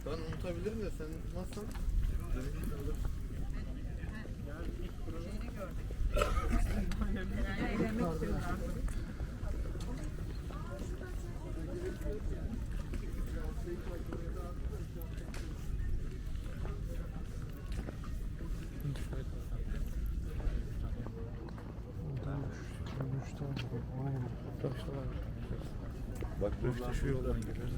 Ben unutabilirim de sen nasılsın? Bak işte şu yoldan gidiyoruz.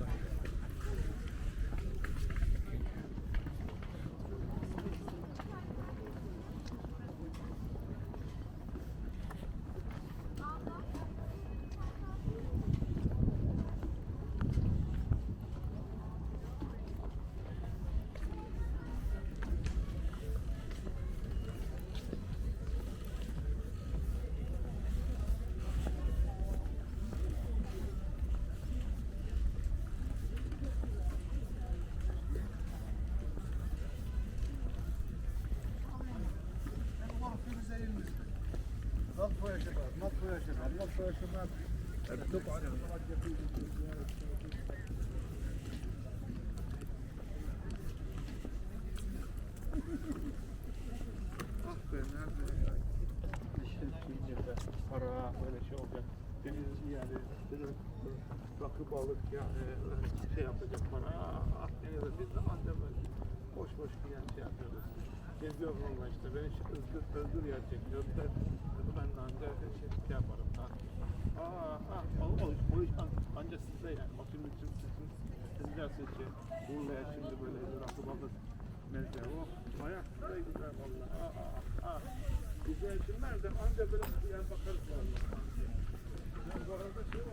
Para böyle şey olacak. Deniz yani rakı balık yani şey yapacak para. Akdeniz'de biz de anca böyle boş boş bir yani şey yapıyoruz. Geziyoruz onunla işte. Beni özgür yer çekiyor. Ben de anca şey yaparım. O iş anca sizde yani. O şimdi sizin gerçekçi. Urla'ya şimdi böyle rakı balık mezde. O bayağı güzel valla. Güzel günlerde anca böyle yer bakarız valla. Bu arada şey var.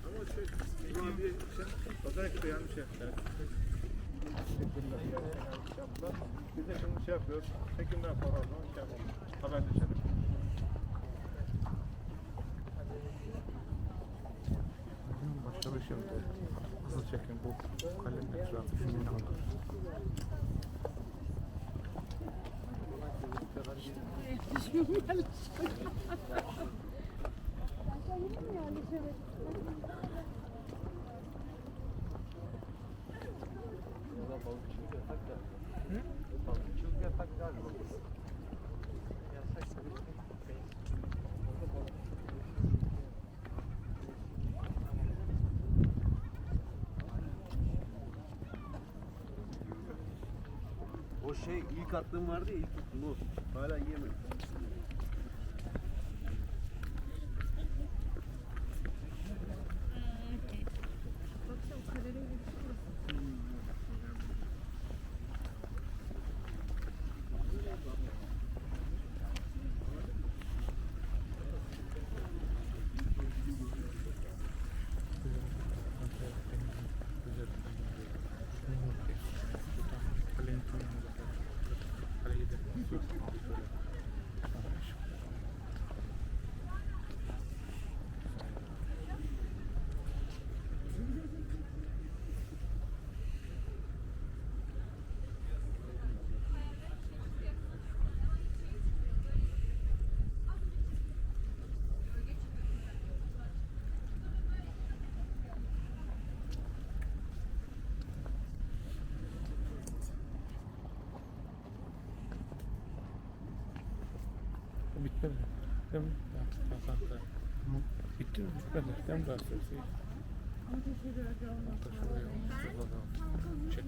Ama şey, özellikle de yanlış yaptılar. Biz de şimdi şey yapıyoruz. Çekimden sonra şey yapalım. Haberleşelim. Başka bir şey yok. Hızlı çekim bu. Kalemin etrafı. Şunu alır. İşte buraya düşmüyorum yerleşiyorum. Ben yine mi yerleşemedim? Burada balıkçılık yasak da. Hı? Balıkçılık yasak galiba. Yasak tabii. Orada balıkçılık. O şey ilk attığım vardı ya, ilk tuttum o. Hala yiyemedim. Baksana kareyle bir şey var. Bitmedi. Değil mi? Bitti mi? Bitmedi. Değil mi daha sonra? Ama teşekkür ederim. Çek.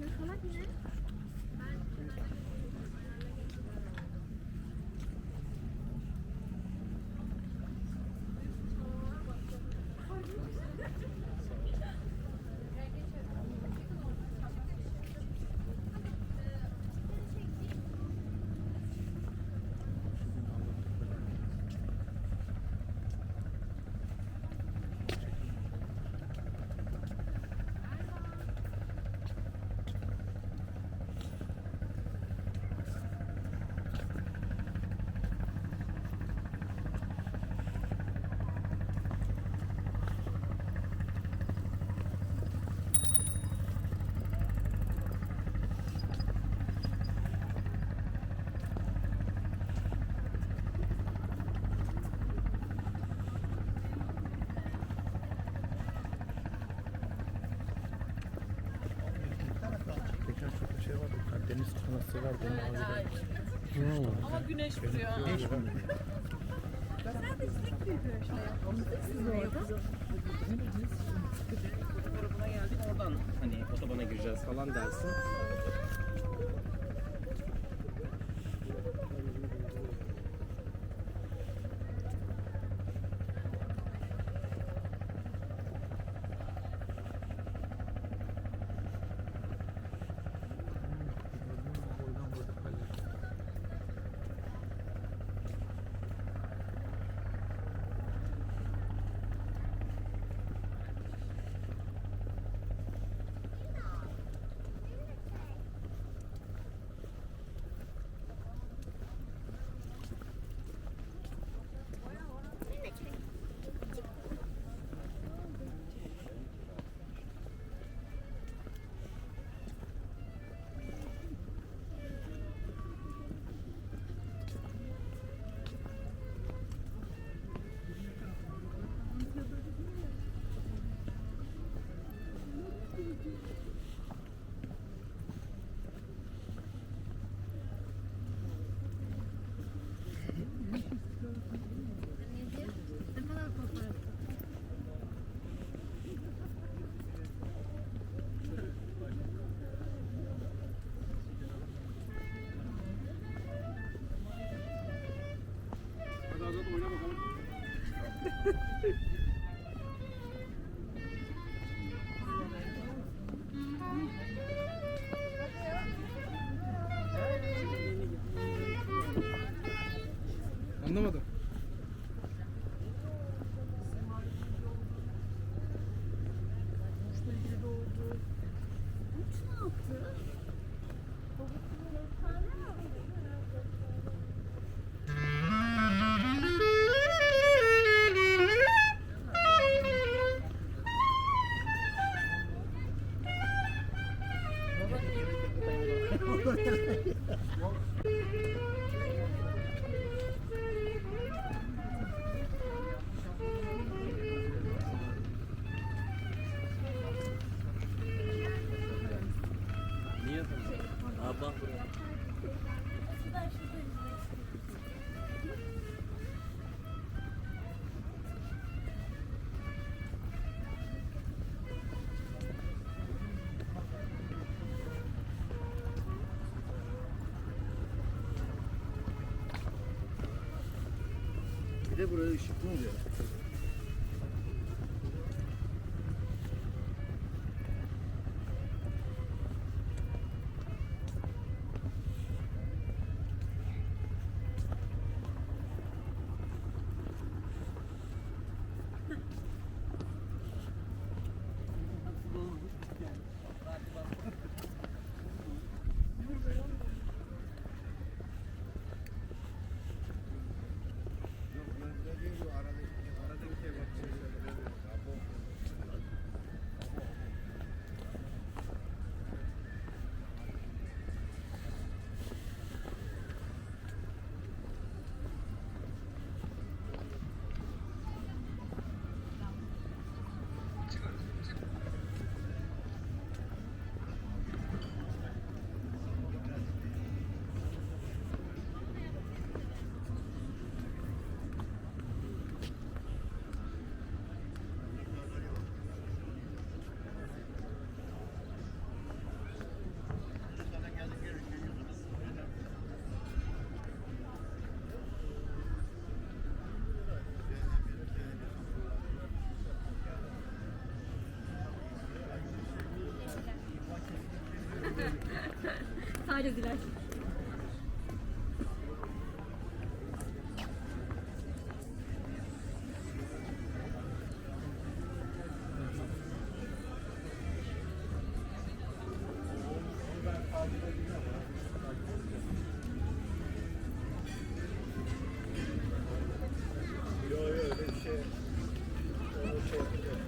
sever beni. Ama güneş vuruyor. Güneş mi? Siz orada. Bu tarafına geldik oradan hani otobana gireceğiz falan dersin. Ne kadar fotoğraf? Hadi Azat oyna bakalım. Anlamadım. Uç ne yaptı? Niye? Abla. Bir de buraya ışıklı oluyor. Sadece Dilek. Yok öyle bir şey. Onu şey yapacağım.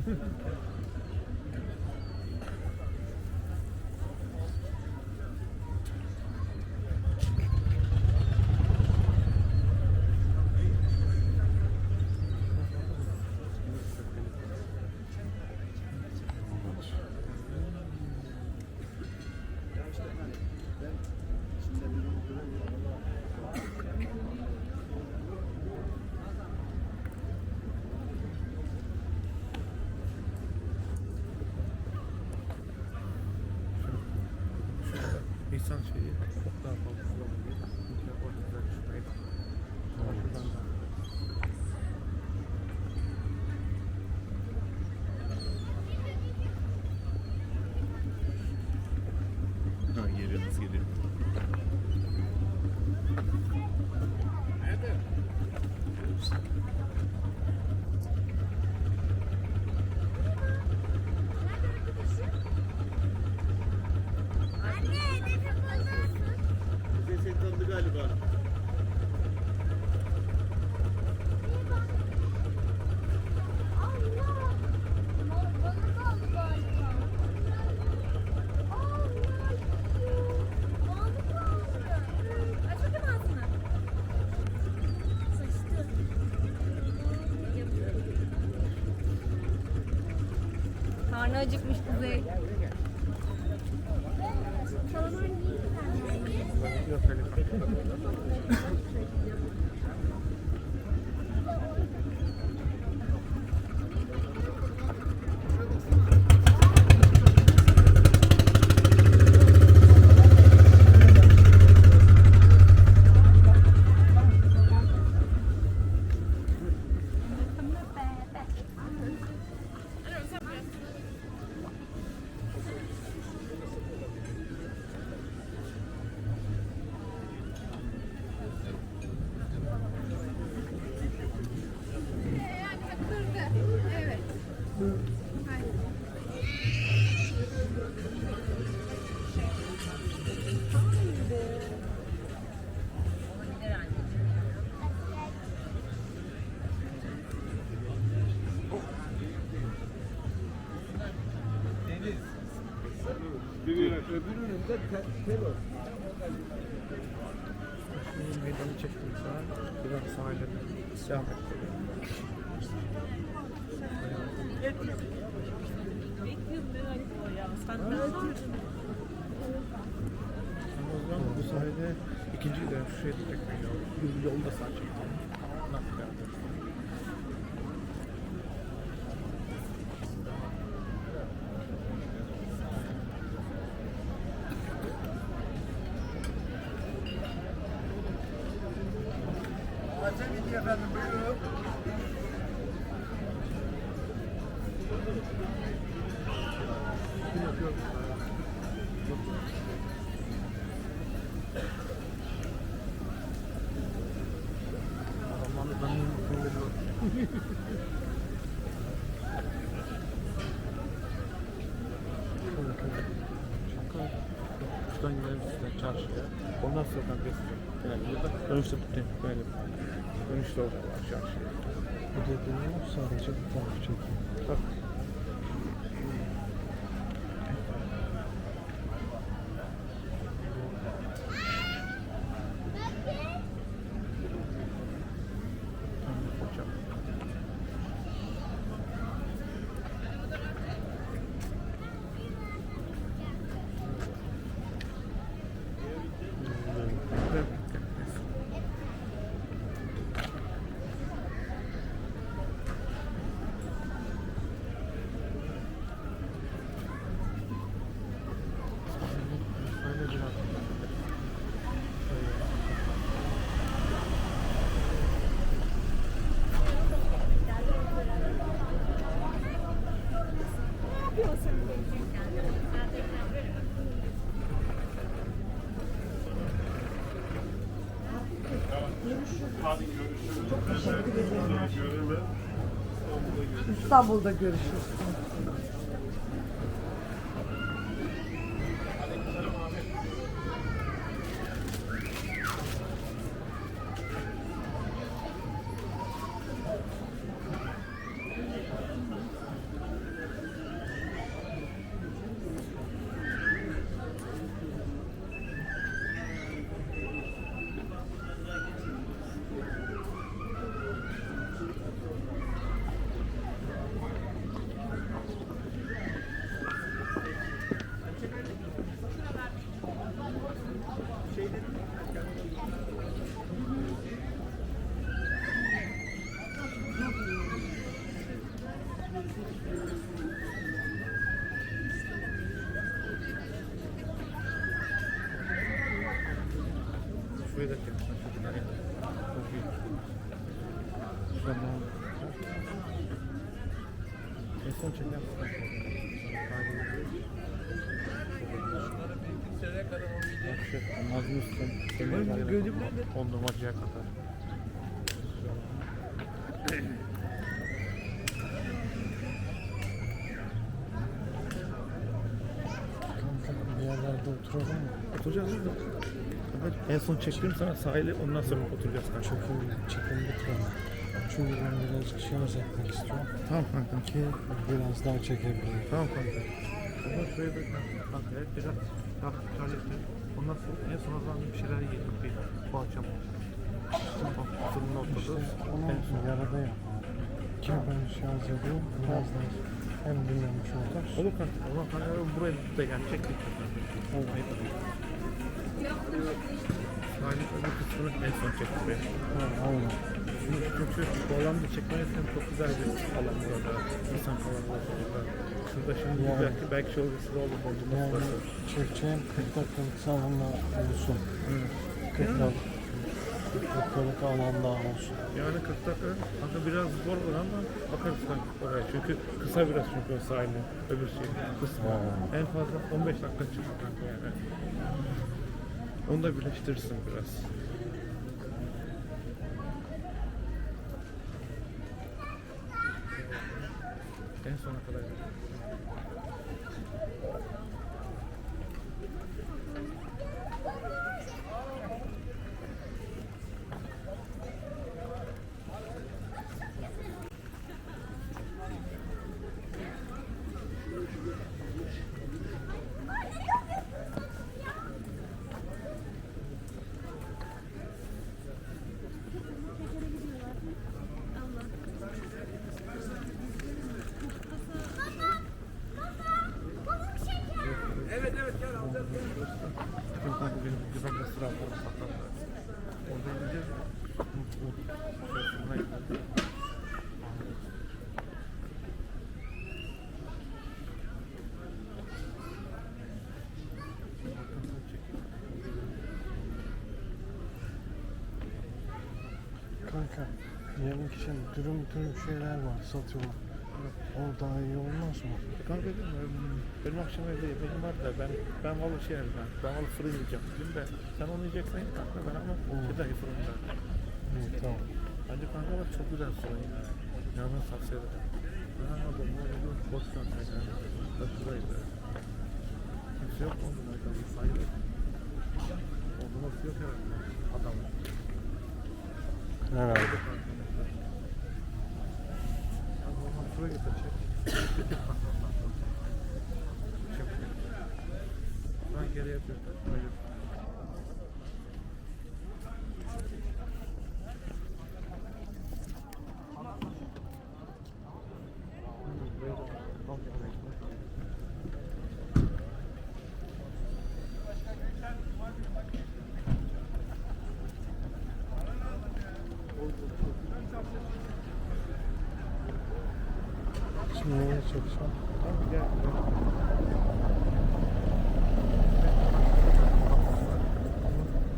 İnsan şeyi çok daha fazla kullanılıyor. Çünkü orada güzel düşmeyi. Ama şuradan da. Ha geliyor nasıl geliyor? Seni tanıdı galiba. Karnı acıkmış Kuzey. Yok öyle. Evet. Öbürünün de tel o. Şimdi meydanı çektim sana. Biraz sahile devam ettim. O zaman bu sahilde ikinci gidelim şu şeye çekmeyi yolda sağ çektim. Nasıl yaptım? Acemi diye efendim buyurun. Adamlar da benim yolları. Şuradan gidelim size çarşıya. Ondan sonra ben besliyorum. Yani burada dönüşte tutayım. Böyle dönüşte orada var çarşıya. Bu dediğim sadece bu tarafı çekiyor. Bak. İstanbul'da görüşürüz. Şuraya da çekmişler. Çok iyi. Tamam. En son çeker misin? Nazmi Üstün. Dondurmacıya kadar. Bir yerlerde oturalım mı? Oturacağız mı? En son çektiğim sana sahile ondan sonra oturacağız kanka. Çekim bitirelim. Çünkü ben birazcık şarj etmek istiyorum. Tamam kanka. Ki biraz daha çekebilirim. Tamam kanka. Ama şuraya da kanka biraz hallettim. Ondan sonra en son o zaman bir şeyler yedik bir poğaça mı? Tamam, fırında oturduk. Onu En son. yarada yap. Ki ben şarj edeyim. Biraz daha hem dinlenmiş olur. Olur kanka. O zaman kanka buraya da yani çektik. Olmayı da. Sahilin öbür kısmını en son çektik be. Aynen. Çünkü bu alanda çekmeyken çok güzel bir alan burada. İnsan falan var burada. Şurada şimdi Yani. belki şey olur, şurada olur, dondurma Yani sırası. çekeceğim 40 dakikalık salonda olsun. 40 dakikalık alanda olsun. Yani 40 dakika kanka biraz zor olur ama bakarız kanka oraya. Çünkü kısa biraz çünkü o sahilin öbür şey kısmı. En fazla 15 dakika çıkıyor kanka yani. Onu da birleştirirsin biraz. En sona kadar. Çünkü kanka benim güzel bir sıra var saklandı. Orada gideceğiz. Şurasına gidelim. Kanka yemek için dürüm şeyler var satıyorlar. O daha iyi olmaz mı? Kanka dedim ya, benim akşam evde yemeğim var da ben vallahi şey yerim ben vallahi fırın yiyeceğim dedim de sen onu yiyeceksen ye kanka ben ama şey dahi fırında. İyi tamam. Bence kanka bak çok güzel fırın ya. İnanın tavsiye ederim. Haa bomba oldu, boş kanka ya. Bak şuraydı. Kimse yok mu onun adamı sahibi? Olması yok herhalde adamı. Herhalde. Şuraya getirecek. Ben geri yapıyorum. Şimdi nereye çekeceğim? Tamam gel.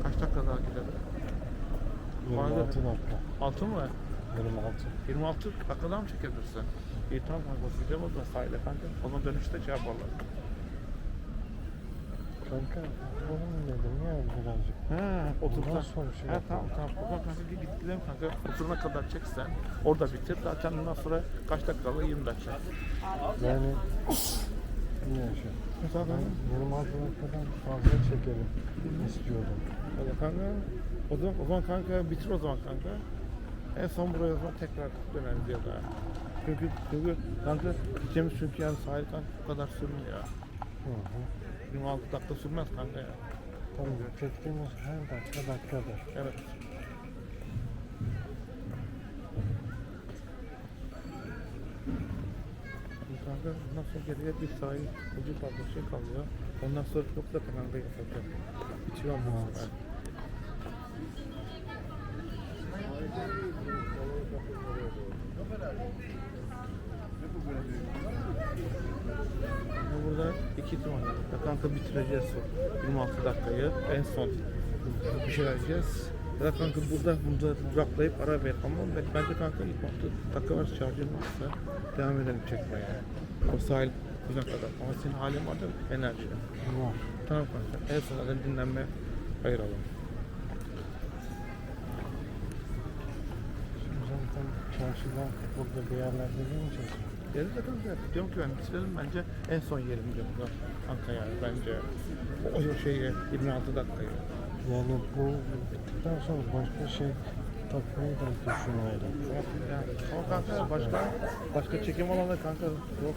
Kaç dakika daha gidelim? 26 dakika. 6 mı? 26. 26 dakikadan mı çekebilirsin? İyi tamam kanka basacağım o zaman sahile kanka. O zaman dönüşte şey yaparlar. Kanka oğlum dedim ya birazcık. Ha, otursan. Ondan sonra şey Ha, tamam tamam. O zaman kanka git gidelim kanka. Oturuna kadar çeksen. Orada bitir. Zaten ondan sonra kaç dakika var? 20 dakika. Yani iyi yaşa. Mesela Ben 26 dakikadan fazla çekelim istiyordum. Öyle kanka. O zaman kanka bitir o zaman kanka. En son buraya o zaman tekrar döneriz ya da. Çünkü kanka gideceğimiz çünkü yani sahil kanka bu kadar sürmüyor. Hı hı. 26 dakika sürmez kanka ya. Tamam çektiğimiz her dakikadır. Evet. Kanka ondan sonra geriye bir sahil ucu fazla şey kalıyor. Ondan sonra çok da kanka yapacak. bitiyor muhabbet. Burada 2 numara. Kanka bitireceğiz son 26 dakikayı. En son bir şeyler yiyeceğiz. Ya kanka burada duraklayıp ara ver ama bence kanka ilk 6 dakika var şarjın varsa devam edelim çekmeye. O sahil güzel kadar. Ama senin halin var değil mi? Enerji. Var. Tamam kanka. En sonunda dinlenme ayıralım. Zaten çarşıda burada bir yerlerde yemeyeceğiz. Yeri de kanka diyorum ki ben bitirelim bence en son yiyelim diyorum da kanka yani bence o şeyi 26 dakikayı. Yani bu bittikten sonra başka şey takmayı da düşünüyorum. Yani ama kanka başka çekim alanı kanka yok.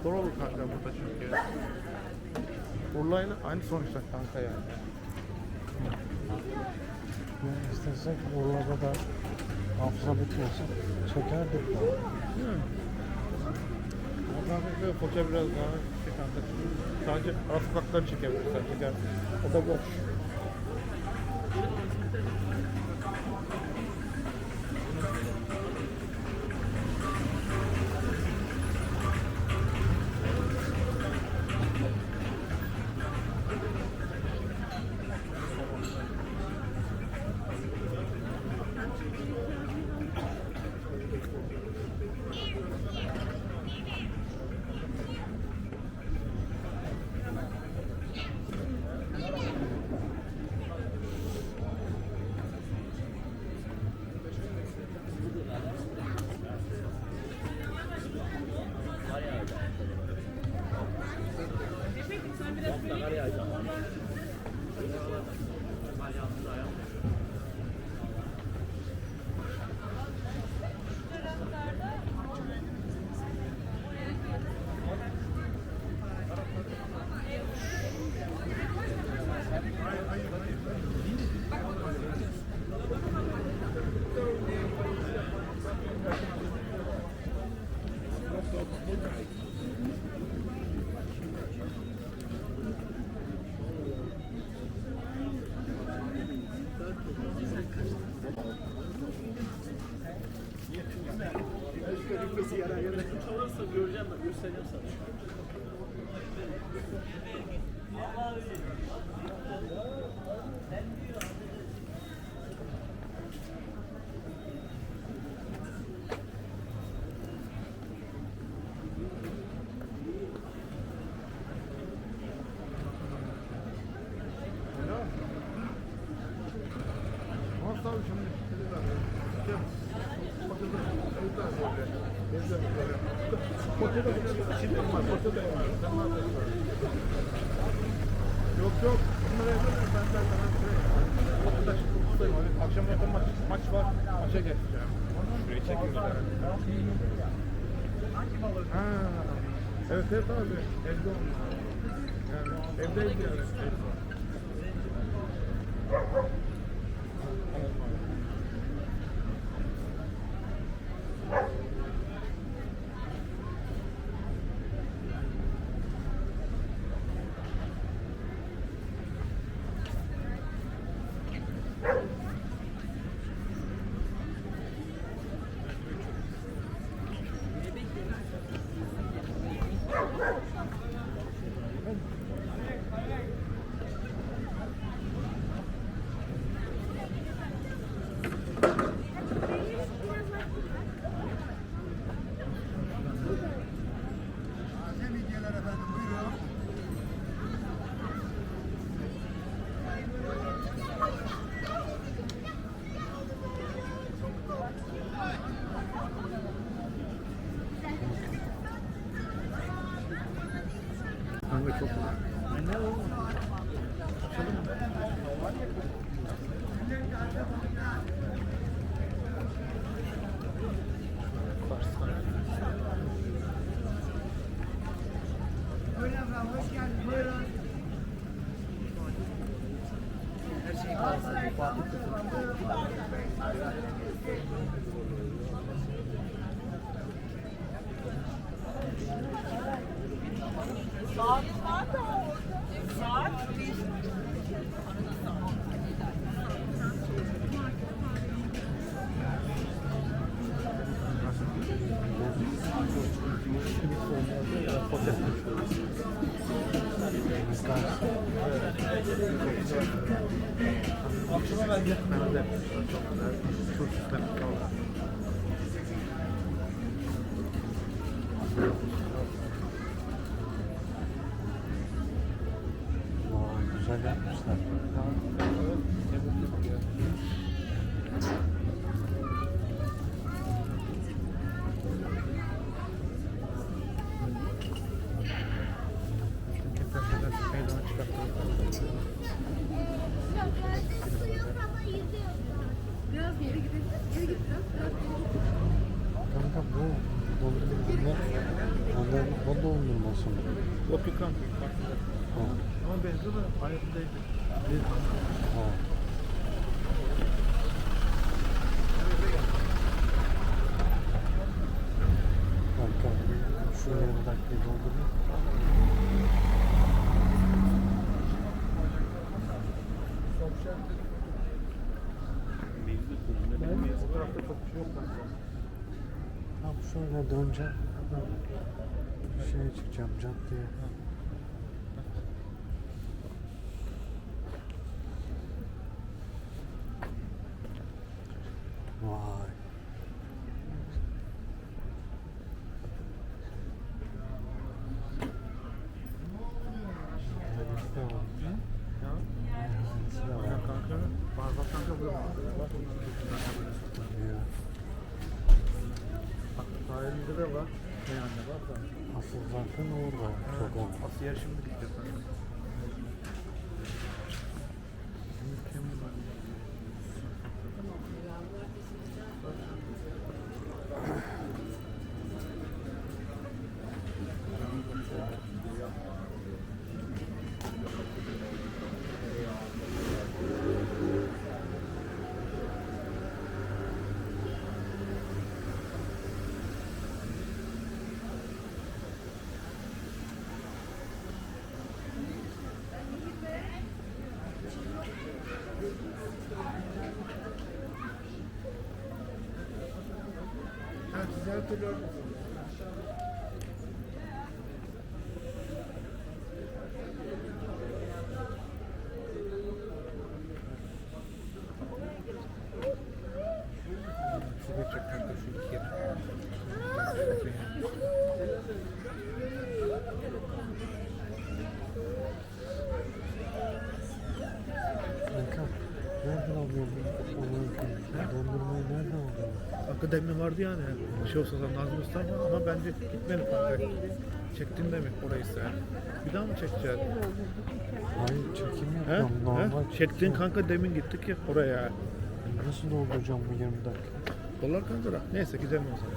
Zor olur kanka burada çünkü. Urla'yla aynı sonuçta kanka yani. Yani istesek oralarda da hafıza bitmesin çekerdik de. Kanka fotoğraf biraz daha şey kanka. Sadece ara sokakları çekebiliriz sadece. O da boş. Göreceğim ben, göstereceğim sana. Nasıl abi şimdi? Yok. Bunları yapıyorum. Ben sana akşam yakın maç var. Maça geçeceğim. Şurayı çekiyoruz herhalde. Ha. Evet abi. Evde olmuş. Yani evdeyim yani. Kanka çok güzel. Saat var da orada. Saat 1. Akşama bence. Nerede? Çok güzel. Çok süslemiş valla. Vay, güzel yapmışlar. Biraz geri gidelim. Geri git biraz. Kanka bu dondurma o dondurması mı? O pikant. Ha. Ama benziyor da aynısı değil. Ha. Kanka şu yarım dakikayı doldurayım. O tarafta çok bir şey yok bence. Tam şöyle döneceğim. Şeye çıkacağım caddeye. Vay. Hadis de var. Ya. Hadis de var. Ya kanka. Bak kanka burada. Bak. Ya. Bak sahilinde de var. Yani bak da. Asıl zaten orada. Çok olmaz. Asya şimdi gideceğiz kanka. Mükemmel. Ha, siz her türlü şuraya çek kanka şu iki yeri. Kanka nereden alıyorsun? Dondurmayı nereden alıyorsun? Kanka demin vardı yani. Bir şey olsa da Nazım Usta ama bence gitmedim kanka. Çektin demek orayı sen. Bir daha mı çekeceksin? Hayır çekim He? yapıyorum. Normal He? Çektin kanka demin gittik ya oraya. Nasıl dolduracağım bu 20 dakika? Dolar kanka da. Neyse gidelim o zaman.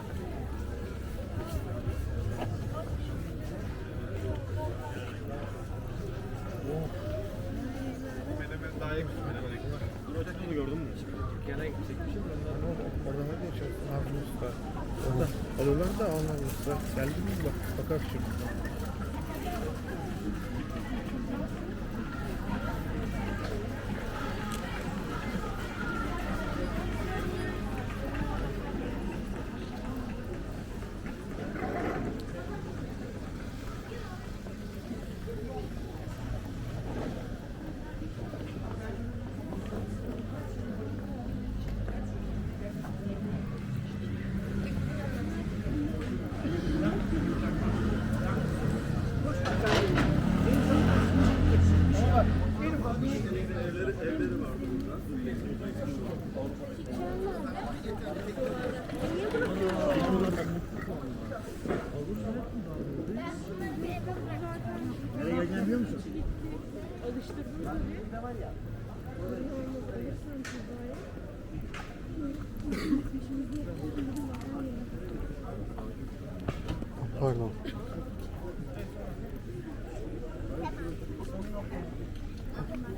Menemen daha iyi menemen. Bunu gördün mü? Türkiye'den çekmişim. Orada ne geçiyor? Nazım Usta. Orada alıyorlar da almıyorlar. Geldi mi bak. Bakar şimdi. Nereye geleceğini biliyor musun? Alıştırdım tabii. Ne var ya? Alırsan Tuzla'ya. Peşimizde Pardon.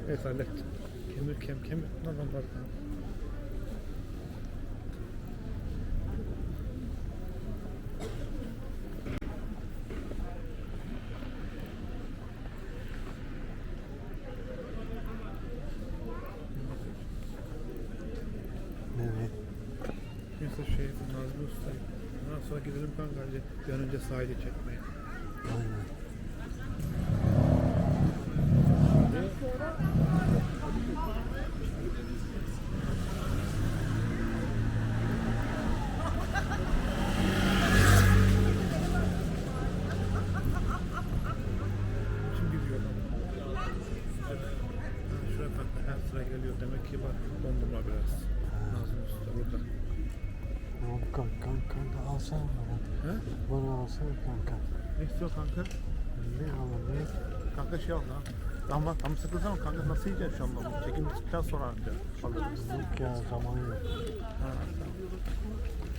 Evet hallettim. Kemir. Bunlardan var. Evet. Neyse Nazlı Usta'yı. Ondan sonra gidelim kanka. Bir an önce sahili çekmeye. Aynen. sonra buraya geliyor. Demek ki bak dondurma biraz. Nazım Usta burada. Yok kanka alsana bana. He? Bana alsana kanka. Ne istiyor kanka? Ne alalım? Kanka şey al lan. Tam sıkıldı ama kanka nasıl yiyeceksin şu an bunu? Çekim bittikten sonra anca alırız. Yok ya zaman yok. Ha, tamam.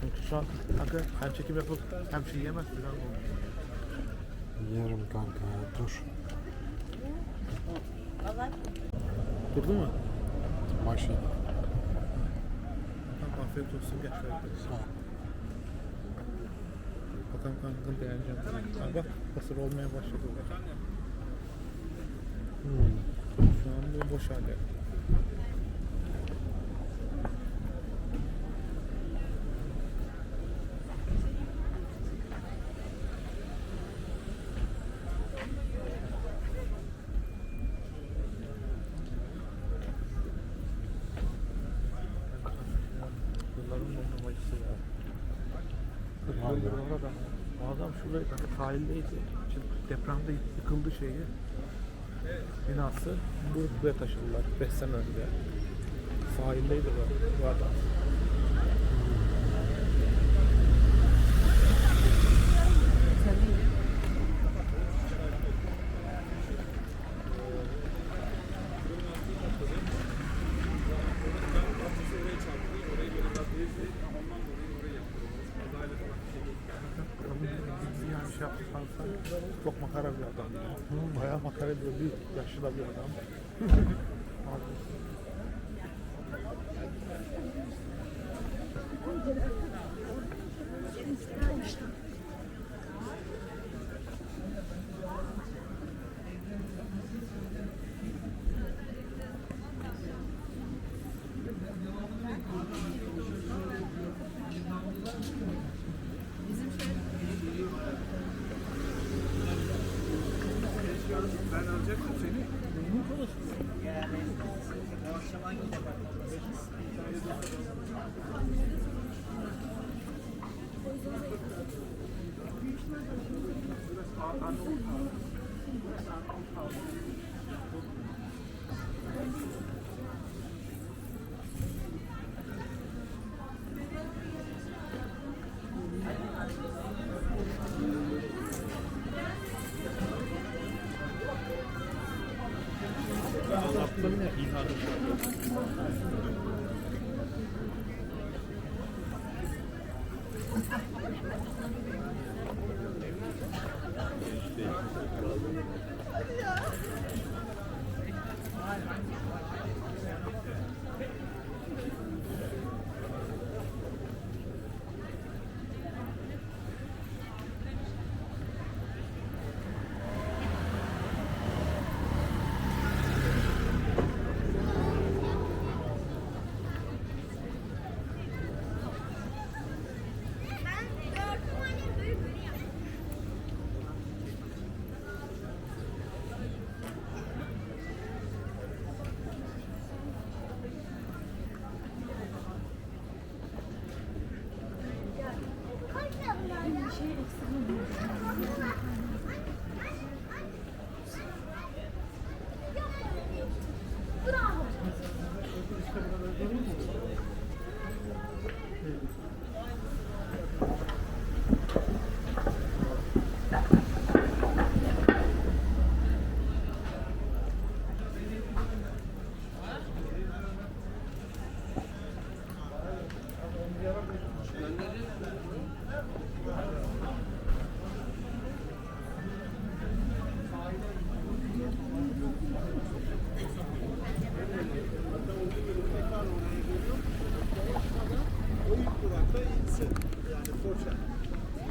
Çünkü şu an kanka hem çekim yapıp hem şey yemez falan olmuş. Yerim kanka ya, dur. Durdu mu? Başla. Tamam, afiyet olsun gel şöyle. Sağ ol. Bakalım kankam beğeneceğim. Ha, bak hasır olmaya başladı. Şu an bu boş hali. Yılların dondurmacısı ya. 40 yıldır orada. O adam şurada sahildeydi. Şimdi depremde yıkıldı şeyi. Binası. Buraya taşıdılar 5 sene önce. Sahildeydi bu adam. Yani şey yaptıktan sonra çok makara bir adam. Bayağı makara bir büyük, yaşlı da bir adam. Ben alacaktım seni. Memnun konuştum. Yani o akşam hangi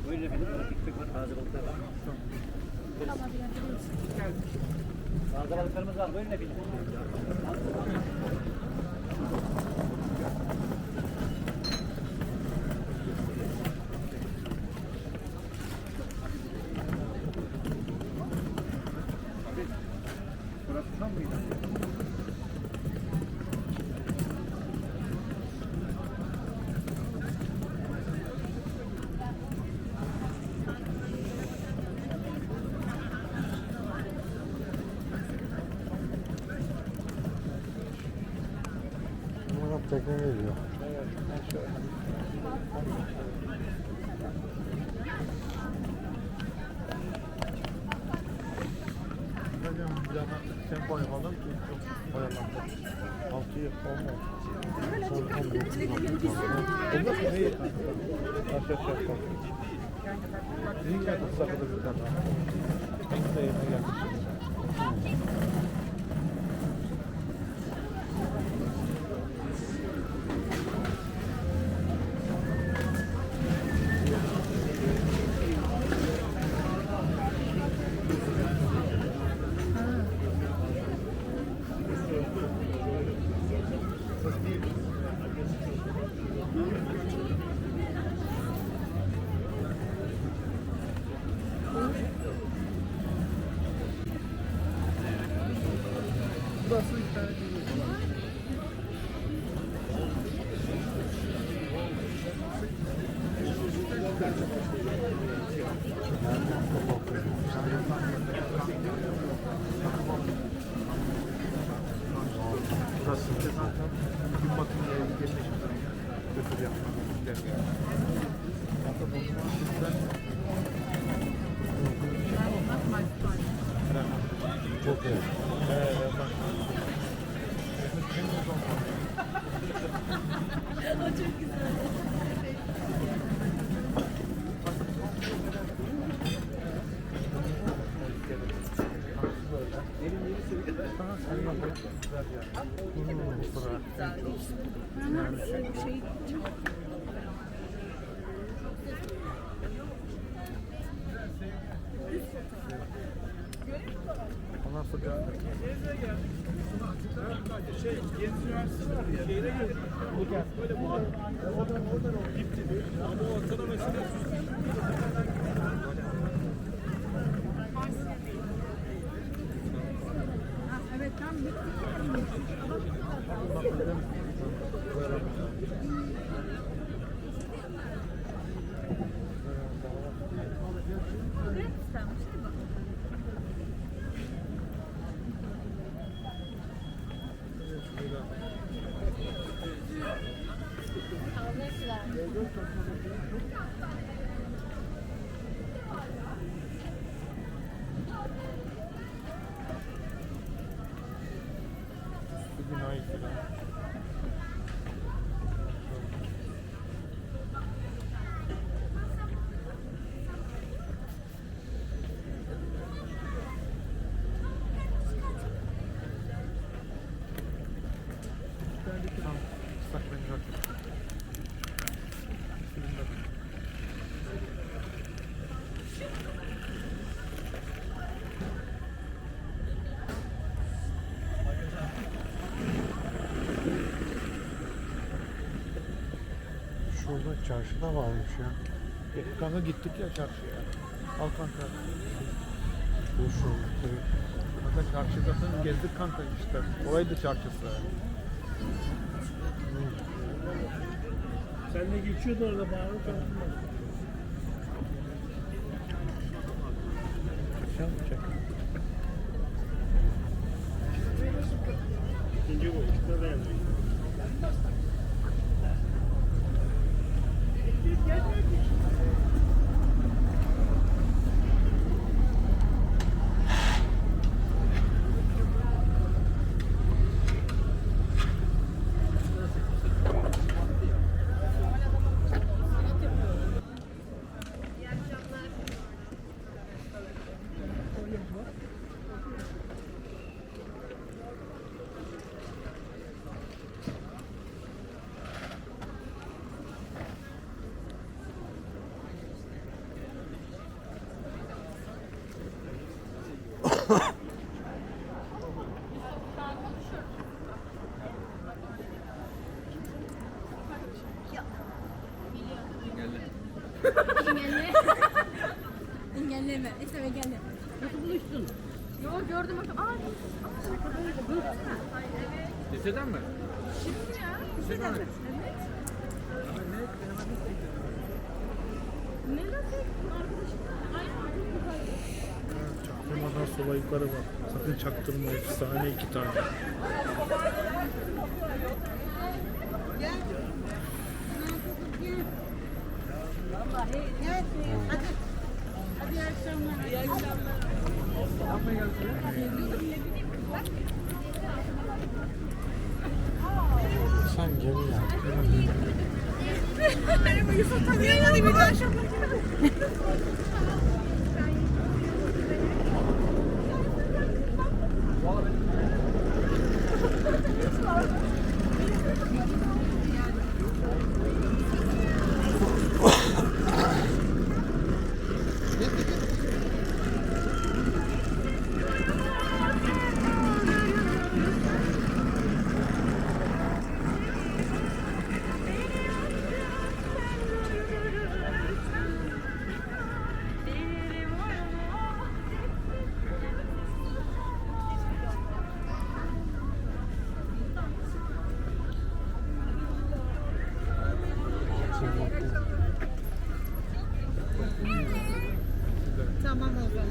Buyurun efendim, ekmek var, taze balıklar var. Taze balıklarımız var, buyurun efendim. Burası tam mıydı? Tekne geliyor. Evet. Şöyle. Tempo yapalım ki çok oyalandı. 6 yıl olmaz. Olmaz mı? Neyi? Aşağı. Sizin geldi kızakada bir tane. En güzel yerine geldi. Burası bir tane burası işte zaten gün batımına yerleşim götür yapmak derken. Çok iyi. O çok güzel. Şey Ondan sonra Yeni Üniversitesi var ya. Şeyine geldi. Böyle bu oradan gitti. Ama o ortada mesela evet tam bugün ayı falan. Şurada çarşıda varmış ya. Kanka gittik ya çarşıya. Al kanka. Bu şu. Kanka çarşıda gezdik kanka işte. Oraydı çarşısı. Sen de geçiyordun orada bağırı tarafından. Çek. İkinci bu. İşte beğendim. Engelle. Engelleme. İstem engelle. Nasıl buluştun? Yo gördüm bakalım. Liseden mi? Şimdi ya. Liseden mi? Evet. Ne nasıl? Arkadaşım. Çaktırmadan sola yukarı bak. Sakın çaktırma. Efsane 2 tane. Sen geri gel. Yusuf tanıyor ya bir daha şaka. Tamam o zaman.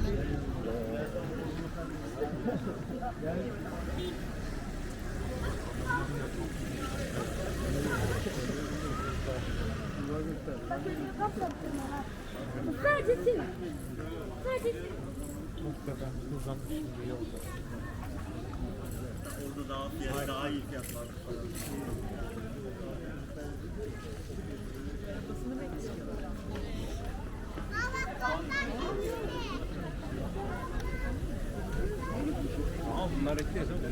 Muhtemelen hızlandı şimdi yolda. Orada daha iyi fiyat var. Ama bunlar ekliyoruz ama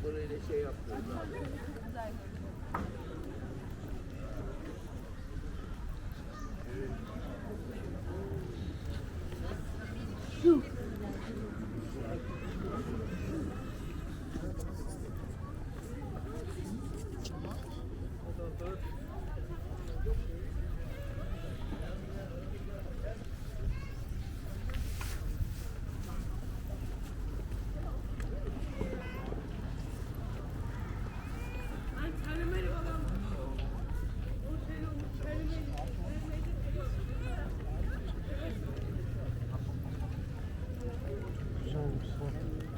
Burayla şey yapıyoruz abi. Güzelmiş.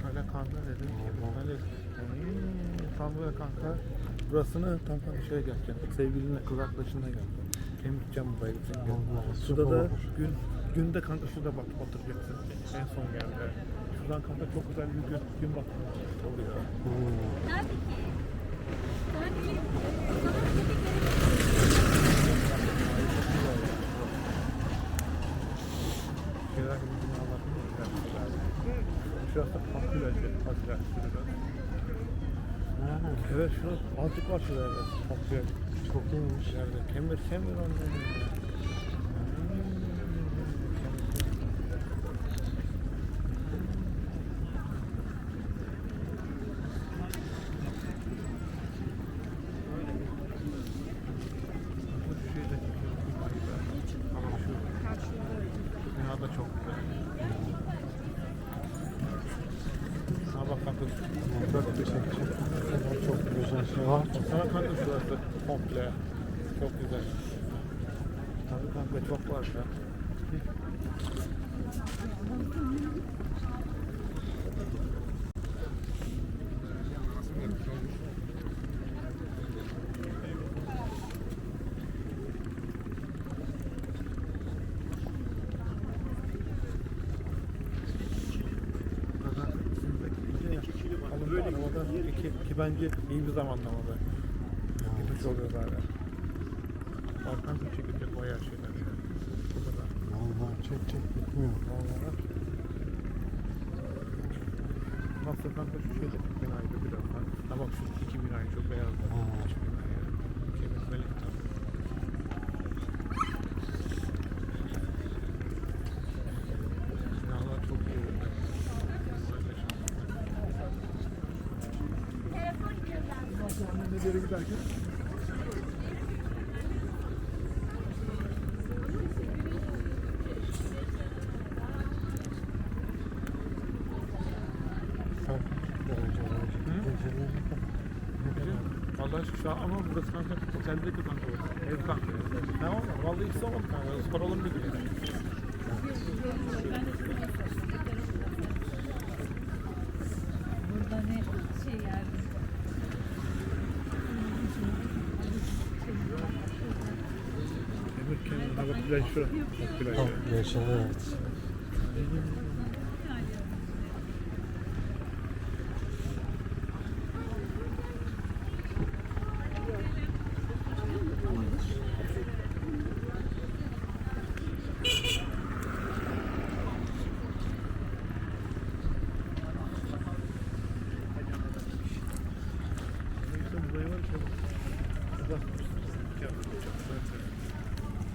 Öyle kanka dedim ki böyle tam böyle kanka burasını tam kanka şeye geleceksin sevgilinle kız arkadaşınla geleceksin hem gideceğim bu bayılacağım Vallahi süper şurada da olur. günde kanka şurada bak oturacaksın en son yerde şuradan kanka çok güzel bir gün bakımı oluyor. Şeyler gibi binalar şurası farklı gelecek azıcık evet şurada azıcık var şurada evet farklı Çok iyiymiş. yerde kemir ondan. Bina da çok güzel. Ha bak kanka çok teşekkür ederim. Çok güzel şey var. Sana kanka şurası komple. Çok güzel. Tabii kanka çok var ya. Böyle ki bence iyi bir zamanlamada. Gidiş oluyor böyle. Arkan da çekecek bayağı şeyler. Bu kadar. Vallahi çek bitmiyor. Vallahi. Nasıl kanka şu şöyle binaydı biraz daha. Ha bak şu iki binayı çok beyazlar. Ha. Üç binayı. Mükemmel tabii. Binalar çok iyi. Nereye giderken? Derece var. Geceleri ne kadar? Vallahi şu an ama burası kanka otelde de kanka o. Ev kanka. Ne oldu? Vallahi hiç sormadım kanka. Soralım bir gün. Burada ne şey yani. Emir kendine bak plaj şura. Bak plaj. Tamam, yaşadı evet. Buraya var şey. Burada.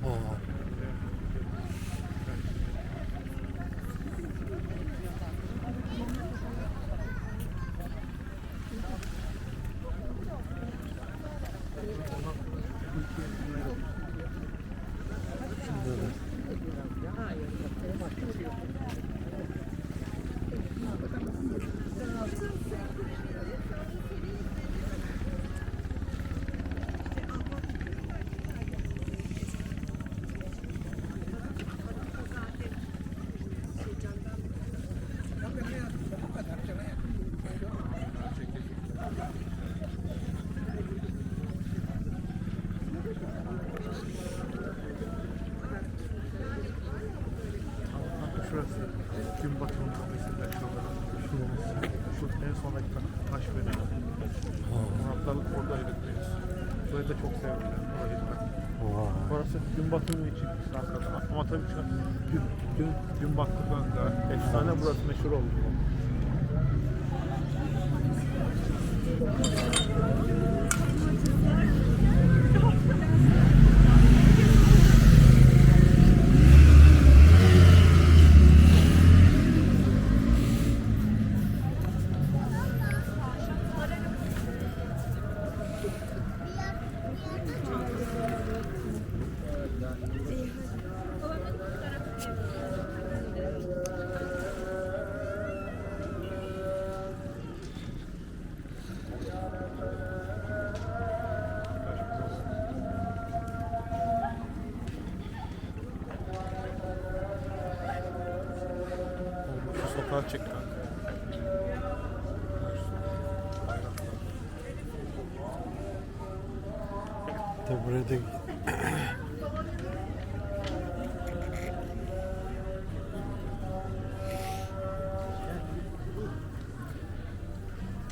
Ha. Şurada da. Şurası. Gün batımı kafesinde şurada. Şu en sondaki taş bina. Haftalık oradaydık biz. Burayı da çok sevdim. Burayı da. Vay. Burası gün batımı için arkada. Ama tabii ki gün battıktan da efsane burası meşhur oldu. Şu sokağa çek kanka. De burada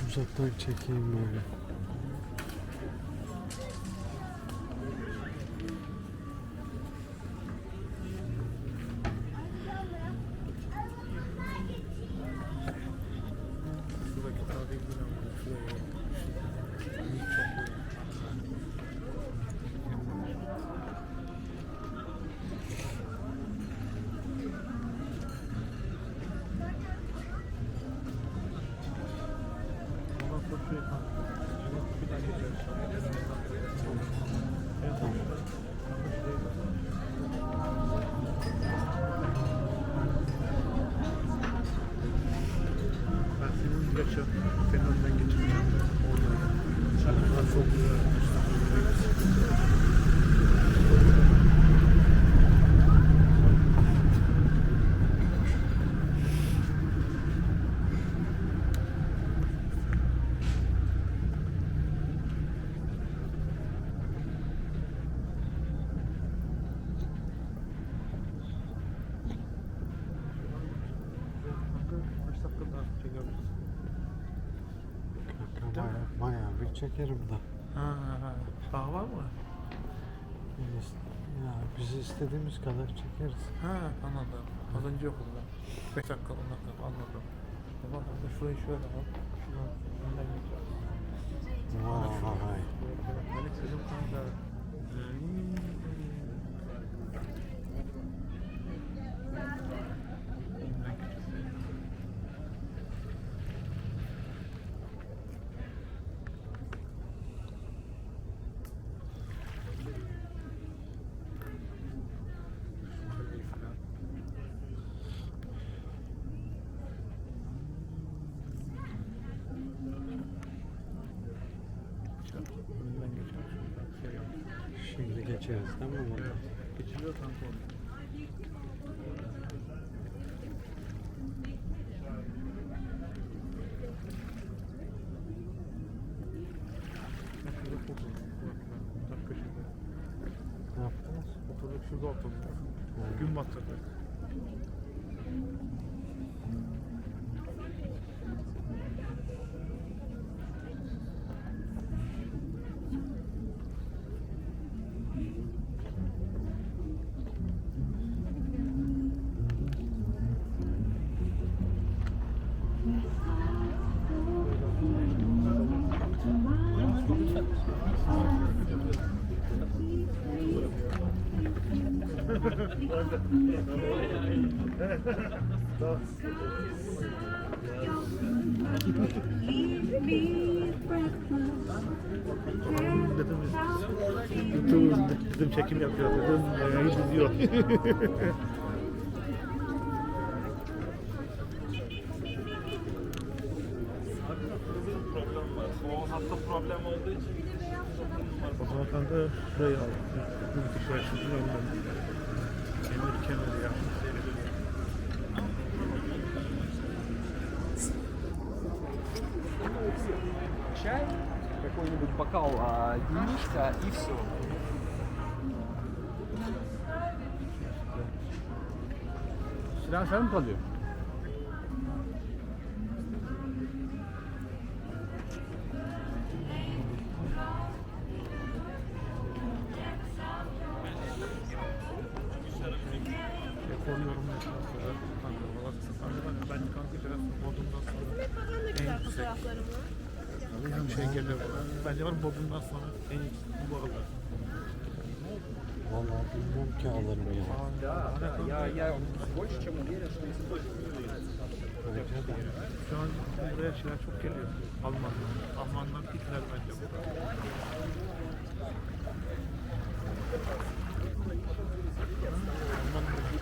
uzaktan çekeyim böyle. Şuradaki tarihi bina var. Şuraya bak. Çok iyi. Ondan sonra şuraya kanka. Bir daha geçeriz. En son şurada. Kanka şuraya bak. Ben senin yaşa, senin önden geçeceğim. Orada. Bunlar çok güzel. Kaç dakika daha çekebiliriz? Kanka bayağı bir çekerim de. Daha var mı? Ya biz istediğimiz kadar çekeriz. Anladım. Az önce okulda. 5 dakika 10 dakika anladım. Bak Şurayı şöyle al. Şuradan önden geçeceğiz. Vay. Melek dedim kanka. Önünden geçeceğiz. Şey yap. Şimdi geçeriz değil mi? Evet. Geçiliyor kanka orada. Bak şurada fotoğraf. Bak köşede. Ne yaptınız? Oturduk şurada oturduk. Gün batırdık. Dedim dedim çekim yapıyor dedim yayın izliyor. Problem var. O hatta problem olduğu için O zaman kanka şurayı al. Bu tişörtün önünden. Kenarı ya. Чай, какой-нибудь бокал винишка и все. Silah sen mi kalıyor? Koruyorum mesela. Kanka ben kanka biraz modumdan sonra Ne güzel fotoğraflarım var. hem şey geliyor bana. Bence var modumdan sonra en iyi bu aralar. Vallahi bilmiyorum ki alırım ya. Я больше чем уверен, что если точно Bence de. Şu an buraya şeyler çok geliyor. Almanlar. Almanlar Hitler bence burada.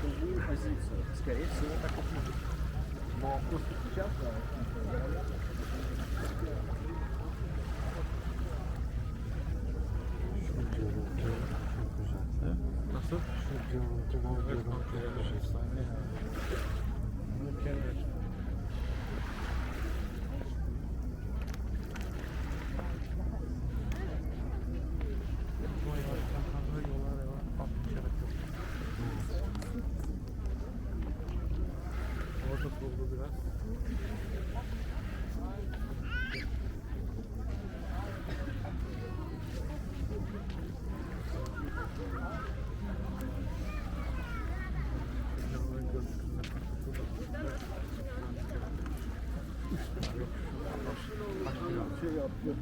другую позицию, скорее всего, так и будет. Но просто сейчас, Şu görüntü çok güzel. Nasıl? Şu görüntüler çok güzel. Mükemmel. Vay yavaştan kanka yola devam. Atmışarak yok. Orada soldu biraz. şey yaptı.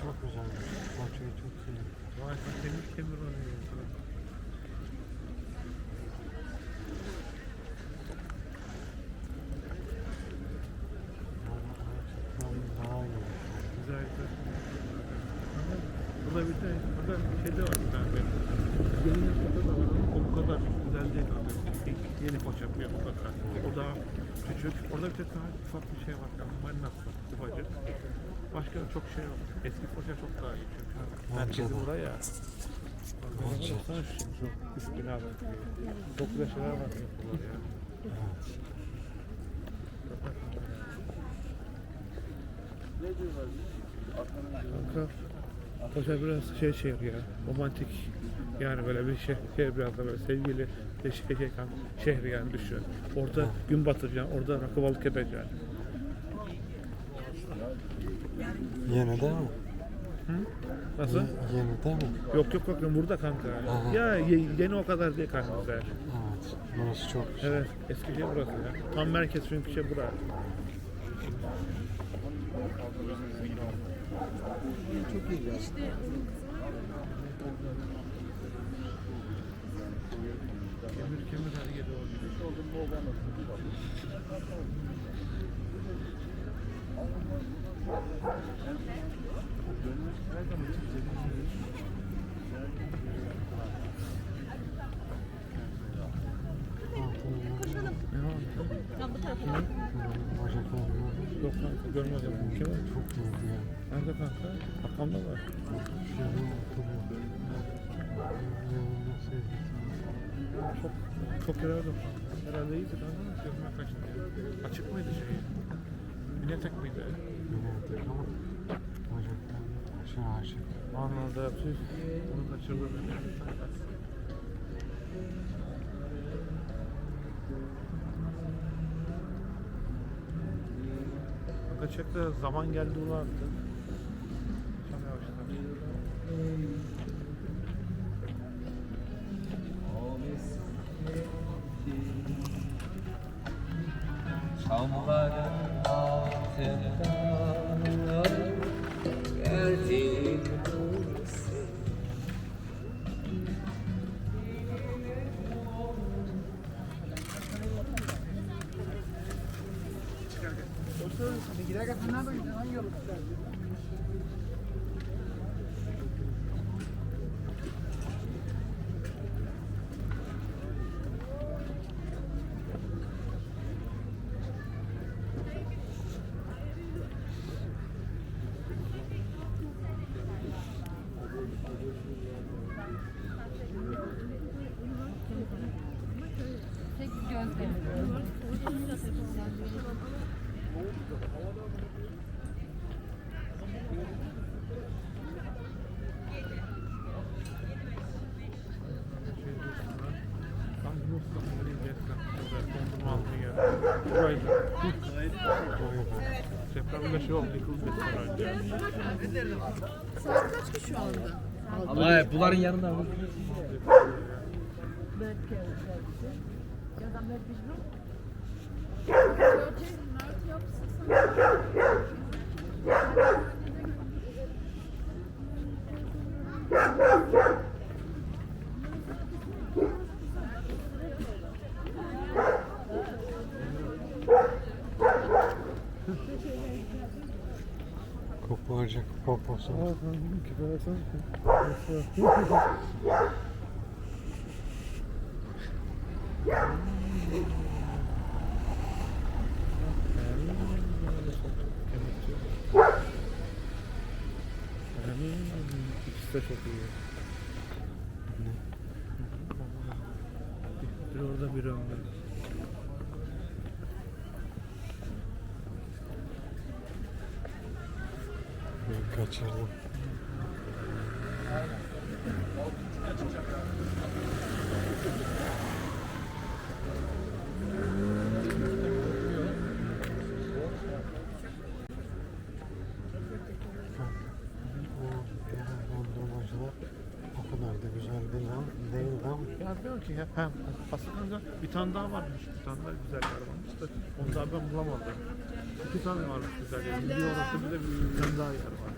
çok güzelmiş. Bahçeyi çok seviyorum. Vay temiz temir oraya. Daha iyi. Güzel güzel. Burada bir de burada bir şey de var bir tane benim. Yeni koça da var ama o bu kadar güzel değil abi. Yeni koç yapıyor mutlaka. O da küçük. Orada bir de daha ufak bir şey var. Yani marinası ufacık. Başka çok şey yok. Eski koça çok daha iyi çünkü. Merkezi buraya. Baksana şu şimdi şu üst binalar. Çok güzel şeyler var burada ya. Ne diyorlar? Kanka, koca biraz şehir ya, romantik yani böyle bir şehir biraz da böyle sevgili şehir yani düşün. Orada gün batacaksın, orada rakı balık edeceksin. Yeni de mi? Nasıl? Yeni de mi? Yok burada kanka. Aha. Ya yeni o kadar değil kanka güzel. Evet. Burası çok güzel. Evet, Eskişehir burası ya. Tam merkez çünkü şey burası. Kemir her yeri Tam bu tarafa. Bacaklar Yok kanka görmedim. Kim o? çok büyük ya. Nerede kanka? Arkamda var. Şöyle oturuyor. Yanında sevgisi. Çok yarardım. Herhalde iyiydi kanka. Gözüme kaçtı. Açık mıydı şey? Mine tek miydi? Bilemedik ama bacaklar aşağı aşık. Anladım. Onu kaçırdım. Kaçakta zaman geldi ulan artık. Çok yavaşlar. Çamların altında geldi sen. Tek gözlerim. Depremde şey oldu, yıkıldı önce. Saat kaç ki şu anda? Ama bunların yanında Mert yapsın sana. Koparacak poposu. İkisi de çok iyi. Bir orada bir önde. Ben kaçırdım. Dondurmacılar o kadar da güzel değildi ama Ya diyorum ki ya, aslında bir tane daha varmış, bir tane daha güzel yer varmış da onu daha ben bulamadım. İki tane varmış güzel yer. Bir orası bir de bir tane daha yer varmış.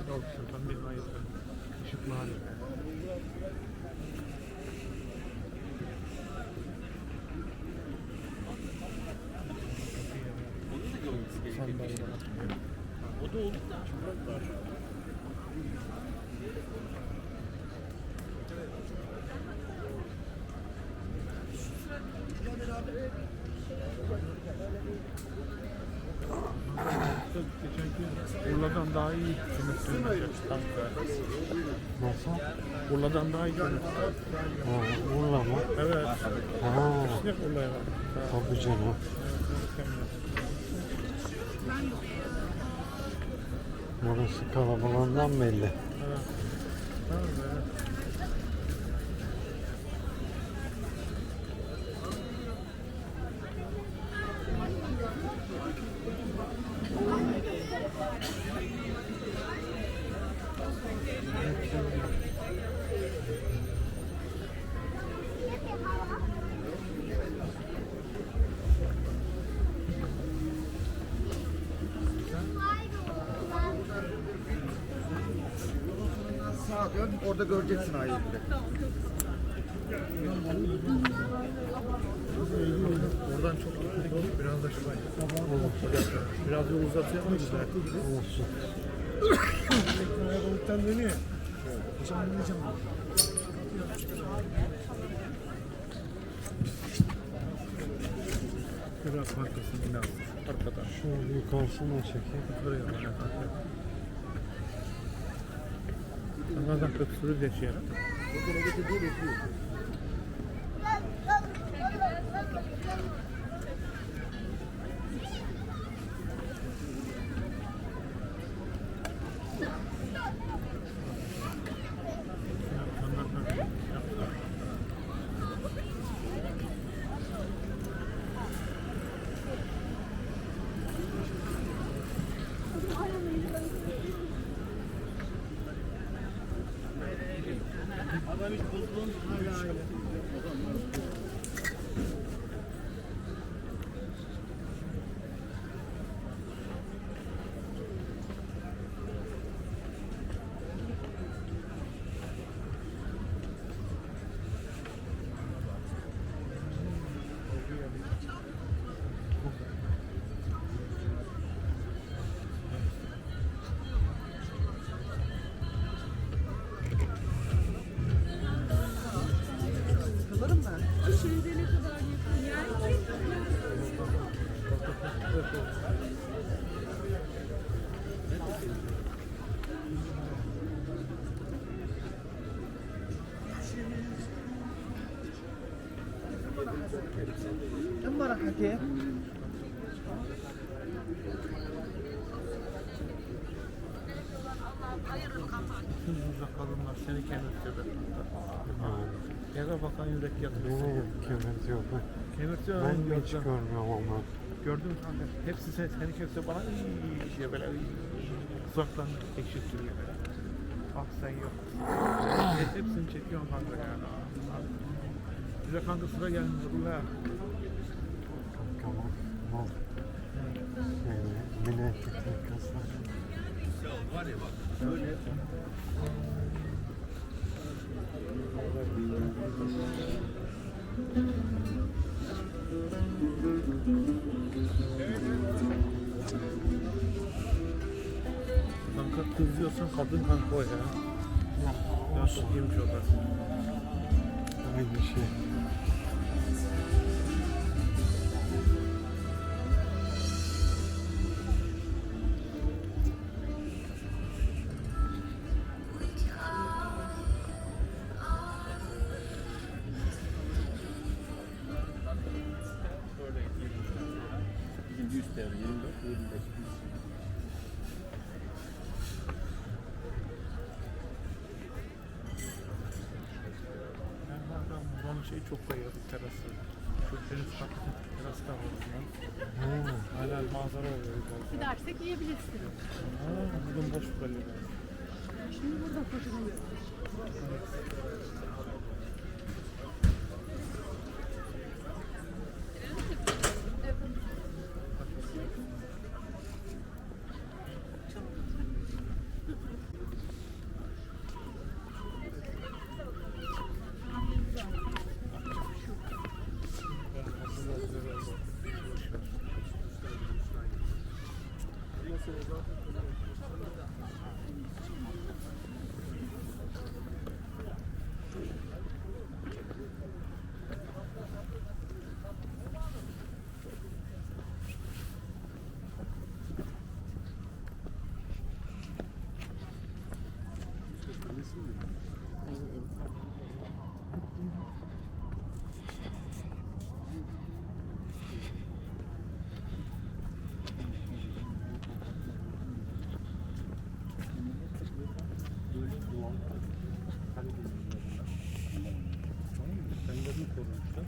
şey oldu şuradan bir ayırdı. Işıklı hali. O da oldu da. Geçen gün Urla'dan daha iyi görüntü kanka. Nasıl? Urla'dan daha iyi görüntü. Ha, Urla mı? Evet. Ha, Ne Urla'ya bak. tabii canım. Burası kalabalığından belli. Evet. Evet. Sağa dön, orada göreceksin ayrıca. Oradan çok gittik. Biraz da şuraya. Biraz yol uzatıyor mu güzel? Olsun. Ayakkabılıktan dönüyor. Biraz arkasını yine almış. Arkadan. Şu yukarısına çekeyim. Buraya bak. Onlardan 40 sürü geçiyorum. Şimdi ne kadar yakın yani. كم مرة حكيت؟ Burada kadınlar seni kemirtiyor. Yere bakan yürek yatırıyor. Yine kemirtiyor. Kemirtiyor. Ben de hiç görmüyorum ama. Gördün mü kanka? Hepsi seni kesiyor bana diye böyle uzaktan ekşittiriyor böyle. Bak sen yok. Hepsini çekiyorsun kanka yani. Bize kanka sıra gelmiyor. Ulan. Tamam. Bol. Mini etekli kızlar. Var ya bak, şöyle. Kanka kız diyorsan kadın kanka o ya. Ya çok iyiymiş o da. Aynı şey. İkinci üstte yani 24, 25. Yani kanka buranın şeyi çok bayıldı terası. Şu deniz katı terası da var ondan. Hala manzara oluyor. Gidersek yiyebilirsin. Bugün boş böyle. Şimdi burada fotoğrafı. Kendilerini korumuşlar.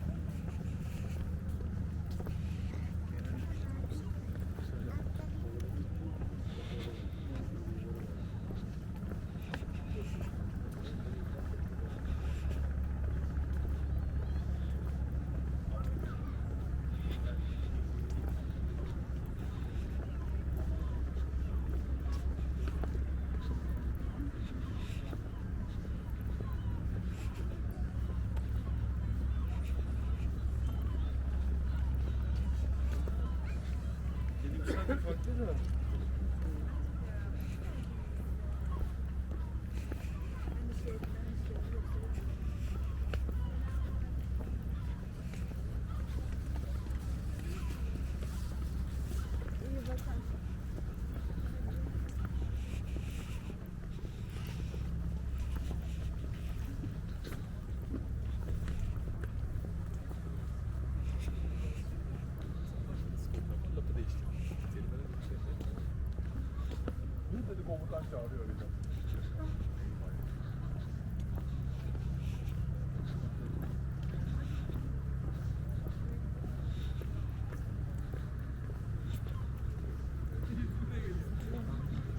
Komutan çağırıyor öyle.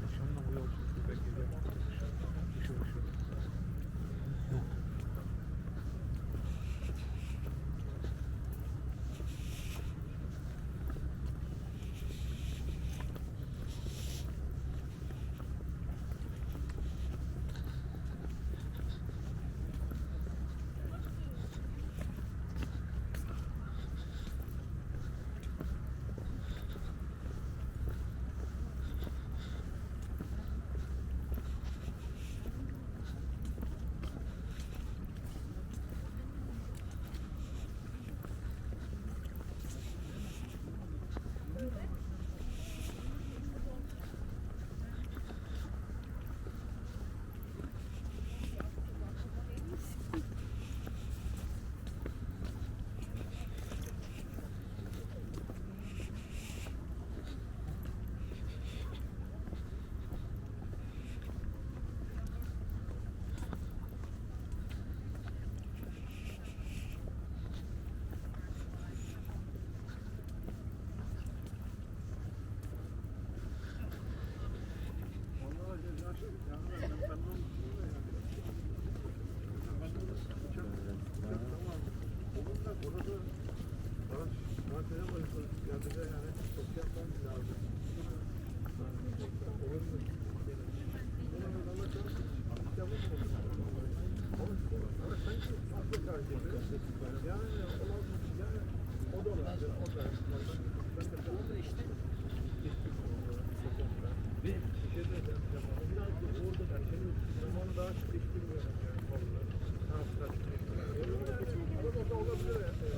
Akşamda bu yolculukta bekleyeceğim. Üşür üşür.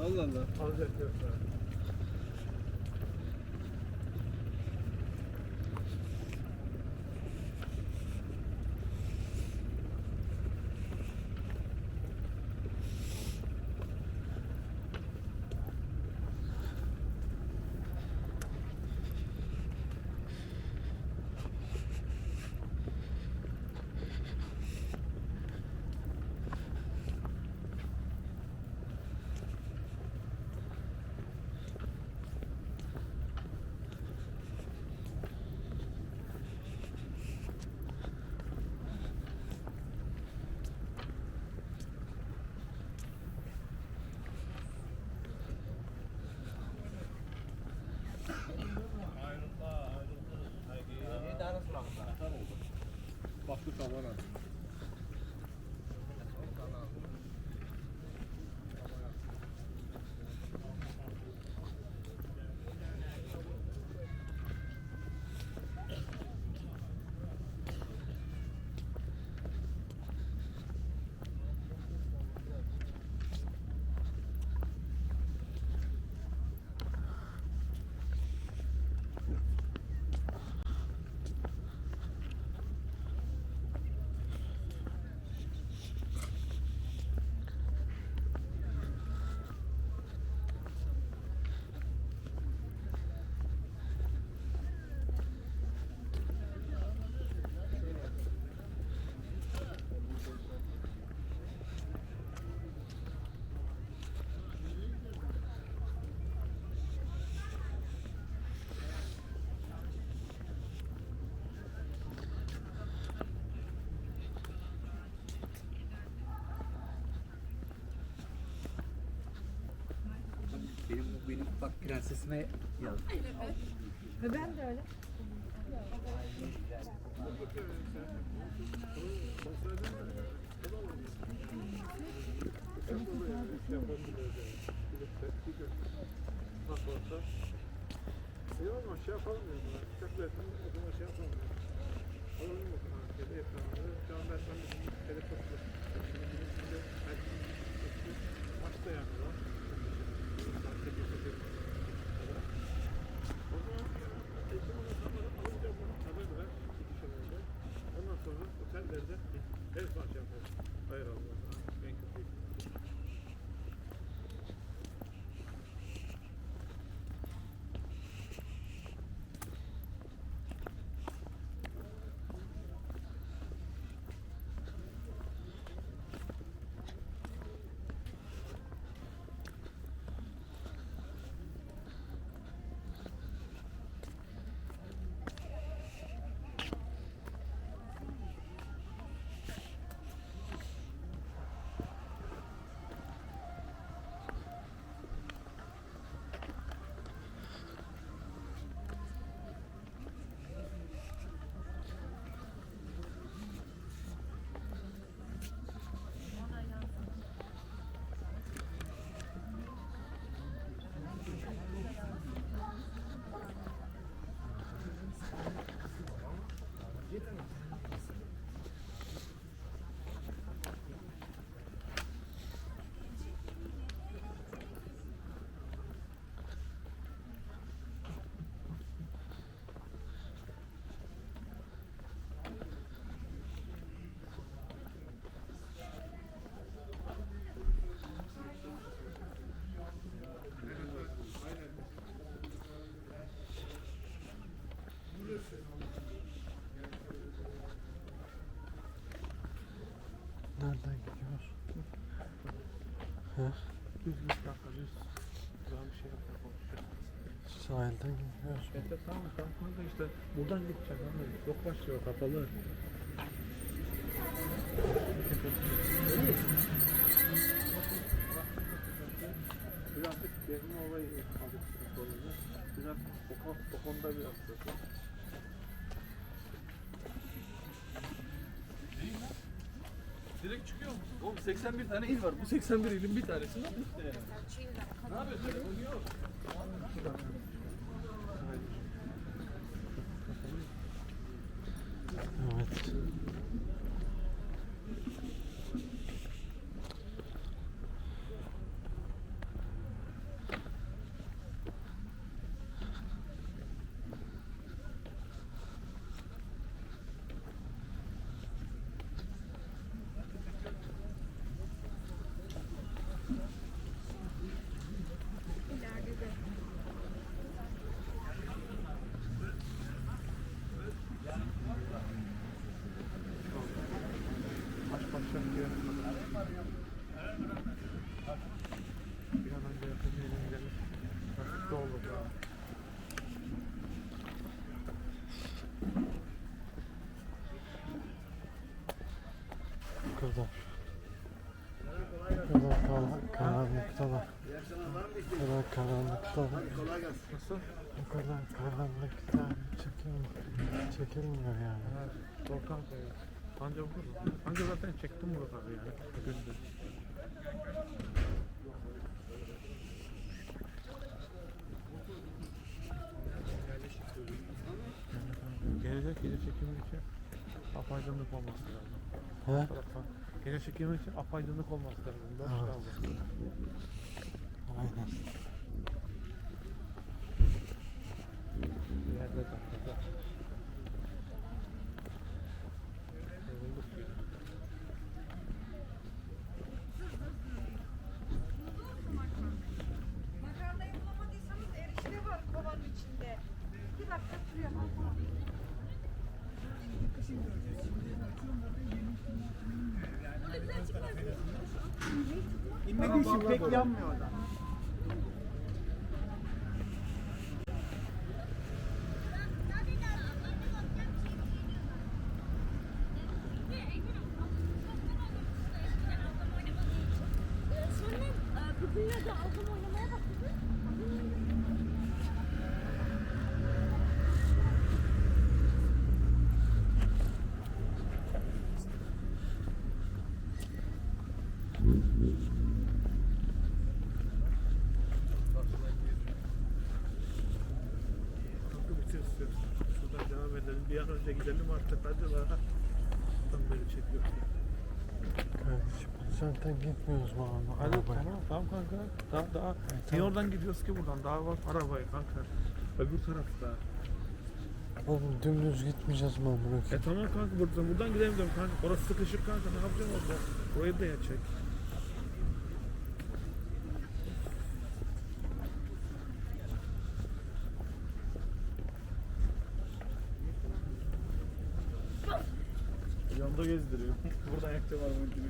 Allah Allah. Bak prensesime yazdım. Ve ben de öyle. Nasıl olsa. İyi olmaz, şey yapalım dedim ben. Çok verdim, o zaman şey yapalım dedim. Alalım mı? Kedi ekranları. Şu anda ben de telefonla. Şimdi maçta yani o. Maçta bir. O zaman eşim onu sanırım alacağım bunu. Haber ver. Gidişen önce. Ondan sonra otellerde her parça yapalım. Hayır Allah. En kötü. Nereden gidiyoruz? He? Düz dakika düz. Daha bir şey yapmak konuşacağız. Sahilden gidiyoruz. Evet tamam tamam da işte buradan gideceğiz ama yok başlıyor kapalı. Birazcık gezme olayı aldık sorunu. Biraz o konuda biraz kötü. Direkt çıkıyor mu? Oğlum 81 tane il var. Bu 81 ilin bir tanesi ne yapıyor işte yani? Ne yapıyor? Telefonu yok. Evet. İleride de. Aç başlar diye. Bir an önce yakın yerin gelir. Nasıl olur ya. Bu kadar. Karanlıktalar. Bu kadar karanlıktalar. Nasıl? Bu kadar karanlıkta çekilmiyor yani. Evet, Volkan Kaya. Anca olur. Anca zaten çektim buraları yani. Gündüz. Gelecek gece çekimi için apaydınlık olması lazım. He? Gece çekimi için apaydınlık olması lazım. Boş Evet. kaldı. Aynen. İleride dakikada. Yorulduk gibi. Makarnayı bulamadıysanız erişte var kovanın içinde. 2 dakika sürüyor. İnmek için pek yanmıyor adam. Sonra Kızılya'da ablam oynamaya başladı. Ben dedim bir an önce gidelim artık hadi la. Tam böyle çekiyor. Kardeşim zaten gitmiyoruz mu abi? Hadi arabaya? tamam kanka. Daha. Niye tamam. oradan gidiyoruz ki buradan? Daha var arabaya kanka. Öbür tarafta. Oğlum dümdüz gitmeyeceğiz mi amına koyayım? Tamam kanka buradan gidelim diyorum kanka. Orası sıkışık kanka ne yapacağım orada? Burayı da çek. Yanda gezdiriyor. Buradan yakacağım arabanın içine.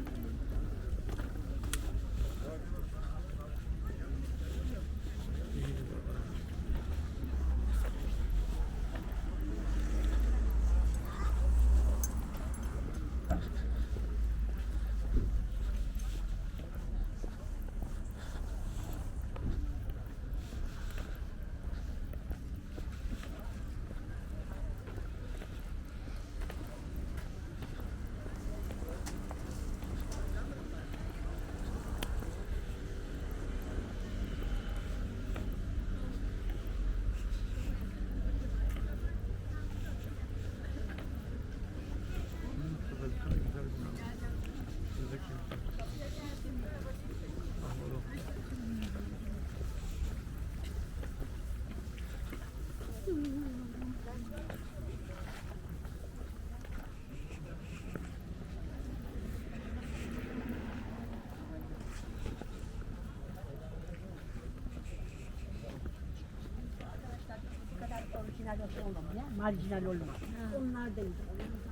Orijinal olmamalı, marjinal olmamalı. Onlar da iyi.